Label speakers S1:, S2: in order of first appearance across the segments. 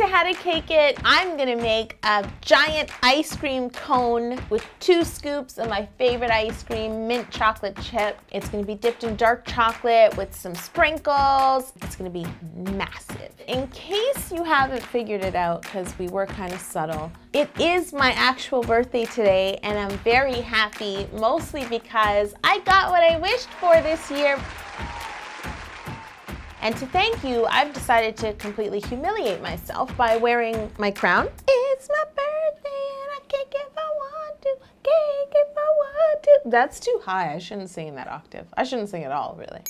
S1: into how to cake it. I'm gonna make a giant ice cream cone with 2 scoops of my favorite ice cream, mint chocolate chip. It's gonna be dipped in dark chocolate with some sprinkles. It's gonna be massive. In case you haven't figured it out, because we were kind of subtle, it is my actual birthday today, and I'm very happy, mostly because I got what I wished for this year. And to thank you, I've decided to completely humiliate myself by wearing my crown. It's my birthday and I cake if I want to, cake if I want to. That's too high, I shouldn't sing in that octave. I shouldn't sing at all, really.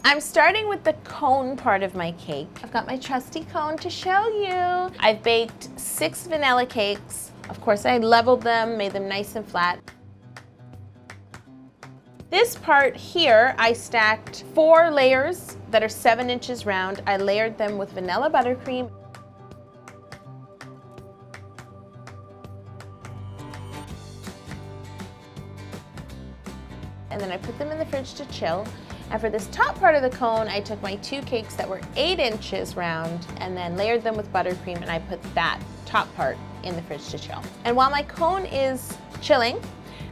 S1: I'm starting with the cone part of my cake. I've got my trusty cone to show you. I've baked 6 vanilla cakes. Of course, I leveled them, made them nice and flat. This part here, I stacked 4 layers that are 7 inches round. I layered them with vanilla buttercream. And then I put them in the fridge to chill. And for this top part of the cone, I took my 2 cakes that were 8 inches round and then layered them with buttercream, and I put that top part in the fridge to chill. And while my cone is chilling,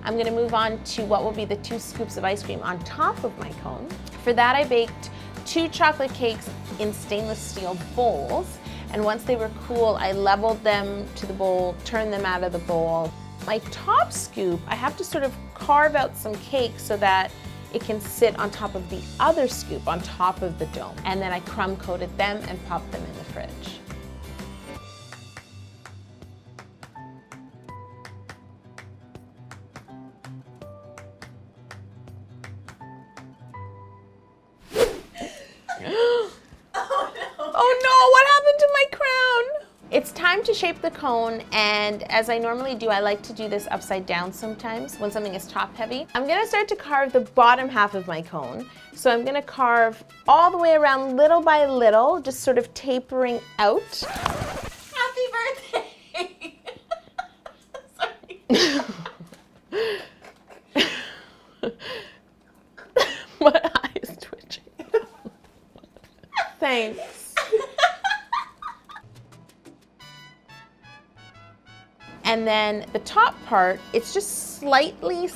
S1: I'm gonna move on to what will be the 2 scoops of ice cream on top of my cone. For that, I baked 2 chocolate cakes in stainless steel bowls. And once they were cool, I leveled them to the bowl, turned them out of the bowl. My top scoop, I have to sort of carve out some cake so that it can sit on top of the other scoop on top of the dome. And then I crumb coated them and popped them in the fridge. Oh no, what happened to my crown? It's time to shape the cone, and as I normally do, I like to do this upside down sometimes when something is top heavy. I'm gonna start to carve the bottom half of my cone. So I'm gonna carve all the way around little by little, just sort of tapering out. Happy birthday! Sorry. My eye is twitching. Thanks. And then the top part, it's just slightly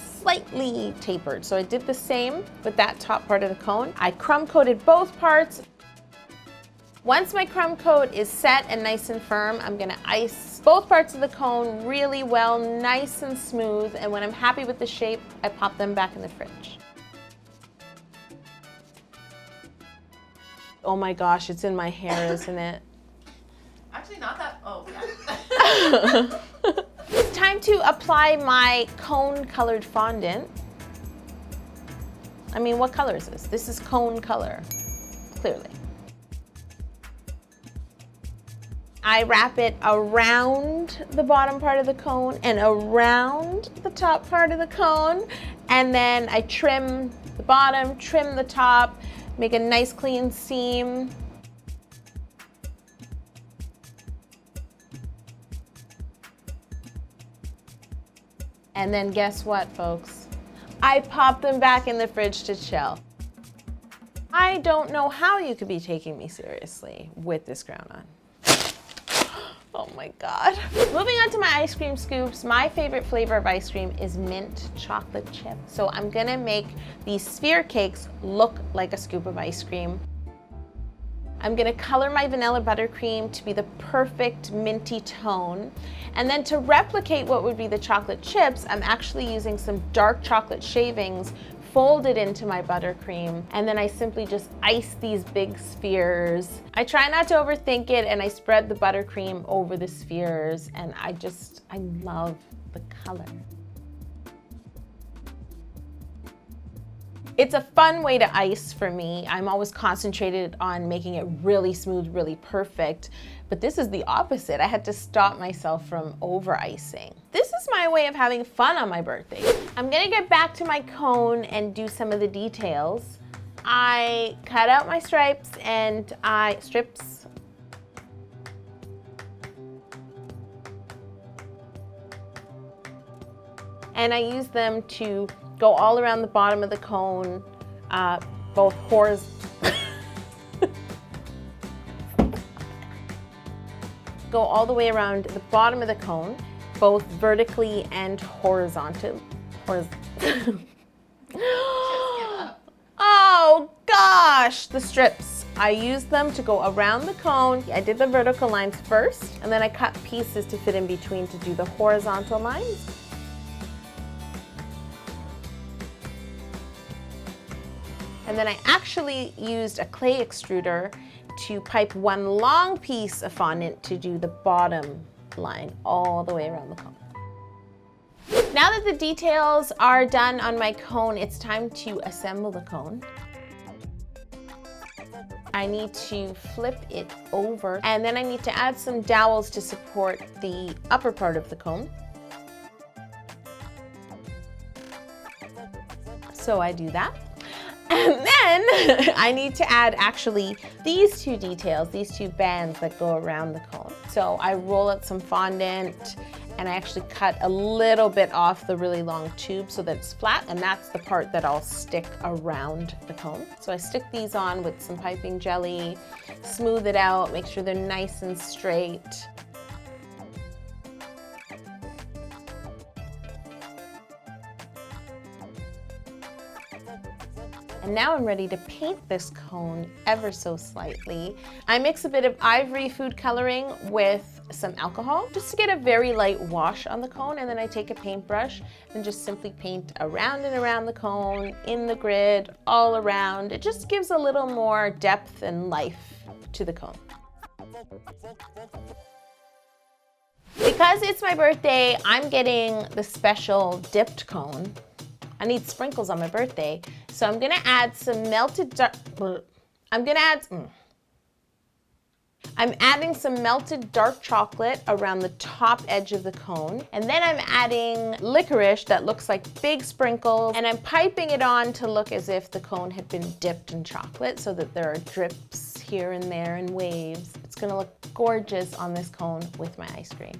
S1: tapered. So I did the same with that top part of the cone. I crumb coated both parts. Once my crumb coat is set and nice and firm, I'm gonna ice both parts of the cone really well, nice and smooth. And when I'm happy with the shape, I pop them back in the fridge. Oh my gosh, it's in my hair, isn't it?
S2: Actually, not that. Oh, yeah.
S1: It's time to apply my cone colored fondant. I mean, what color is this? This is cone color, clearly. I wrap it around the bottom part of the cone and around the top part of the cone. And then I trim the bottom, trim the top, make a nice clean seam. And then guess what, folks? I pop them back in the fridge to chill. I don't know how you could be taking me seriously with this crown on. Oh my God. Moving on to my ice cream scoops, my favorite flavor of ice cream is mint chocolate chip. So I'm gonna make these sphere cakes look like a scoop of ice cream. I'm gonna color my vanilla buttercream to be the perfect minty tone. And then to replicate what would be the chocolate chips, I'm actually using some dark chocolate shavings folded into my buttercream, and then I simply just ice these big spheres. I try not to overthink it, and I spread the buttercream over the spheres, and I love the color. It's a fun way to ice for me. I'm always concentrated on making it really smooth, really perfect, but this is the opposite. I had to stop myself from over-icing. This is my way of having fun on my birthday. I'm gonna get back to my cone and do some of the details. I cut out my stripes and strips. And I use them to go all around the bottom of the cone, both go all the way around the bottom of the cone, both vertically and horizontal. Oh gosh, the strips. I used them to go around the cone. I did the vertical lines first, and then I cut pieces to fit in between to do the horizontal lines. And then I actually used a clay extruder to pipe one long piece of fondant to do the bottom line all the way around the cone. Now that the details are done on my cone, it's time to assemble the cone. I need to flip it over, and then I need to add some dowels to support the upper part of the cone. So I do that. And then I need to add actually these two details, these two bands that go around the cone. So I roll out some fondant, and I actually cut a little bit off the really long tube so that it's flat, and that's the part that I'll stick around the cone. So I stick these on with some piping jelly, smooth it out, make sure they're nice and straight. And now I'm ready to paint this cone ever so slightly. I mix a bit of ivory food coloring with some alcohol just to get a very light wash on the cone, and then I take a paintbrush and just simply paint around and around the cone, in the grid, all around. It just gives a little more depth and life to the cone. Because it's my birthday, I'm getting the special dipped cone. I need sprinkles on my birthday, so I'm gonna add some I'm adding some melted dark chocolate around the top edge of the cone, and then I'm adding licorice that looks like big sprinkles, and I'm piping it on to look as if the cone had been dipped in chocolate so that there are drips here and there and waves. It's gonna look gorgeous on this cone with my ice cream.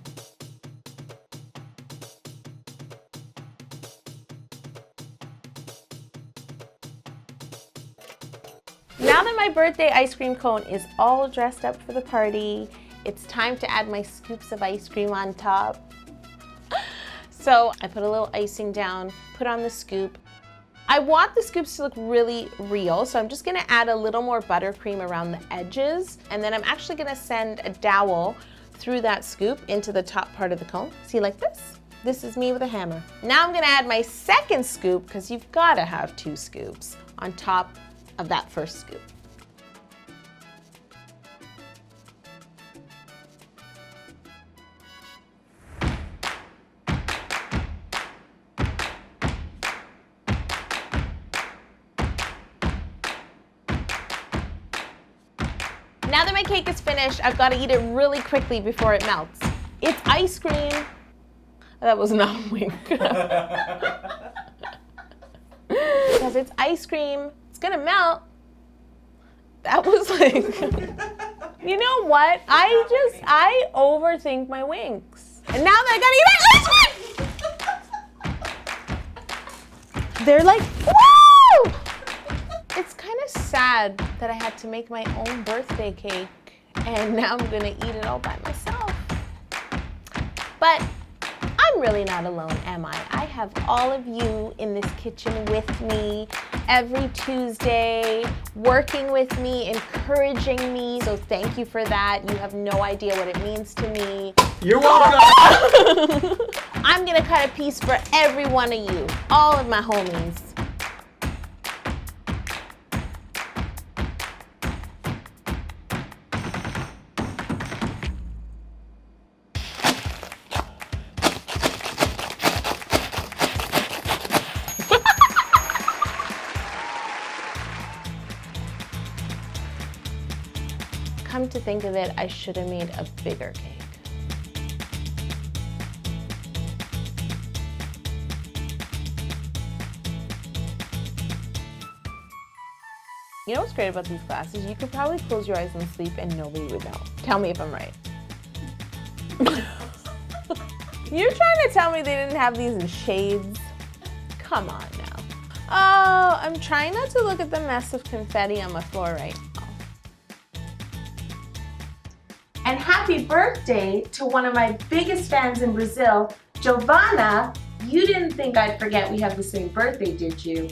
S1: Now that my birthday ice cream cone is all dressed up for the party, it's time to add my scoops of ice cream on top. So I put a little icing down, put on the scoop. I want the scoops to look really real, so I'm just gonna add a little more buttercream around the edges, and then I'm actually gonna send a dowel through that scoop into the top part of the cone. See, like this? This is me with a hammer. Now I'm gonna add my second scoop, because you've gotta have 2 scoops on top of that first scoop. Now that my cake is finished, I've got to eat it really quickly before it melts. It's ice cream. That was not a wink. Because it's ice cream. Gonna melt. That was like, you know what? I overthink my winks. And now that I gotta eat my ice cream! They're like, woo! It's kind of sad that I had to make my own birthday cake, and now I'm gonna eat it all by myself. But I'm really not alone, am I? I have all of you in this kitchen with me every Tuesday, working with me, encouraging me. So thank you for that. You have no idea what it means to me.
S3: You're welcome.
S1: I'm gonna cut a piece for every one of you, all of my homies. Come to think of it, I should have made a bigger cake. You know what's great about these glasses? You could probably close your eyes and sleep and nobody would know. Tell me if I'm right. You're trying to tell me they didn't have these in shades? Come on now. Oh, I'm trying not to look at the mess of confetti on my floor right now. And happy birthday to one of my biggest fans in Brazil, Giovanna. You didn't think I'd forget we have the same birthday, did you?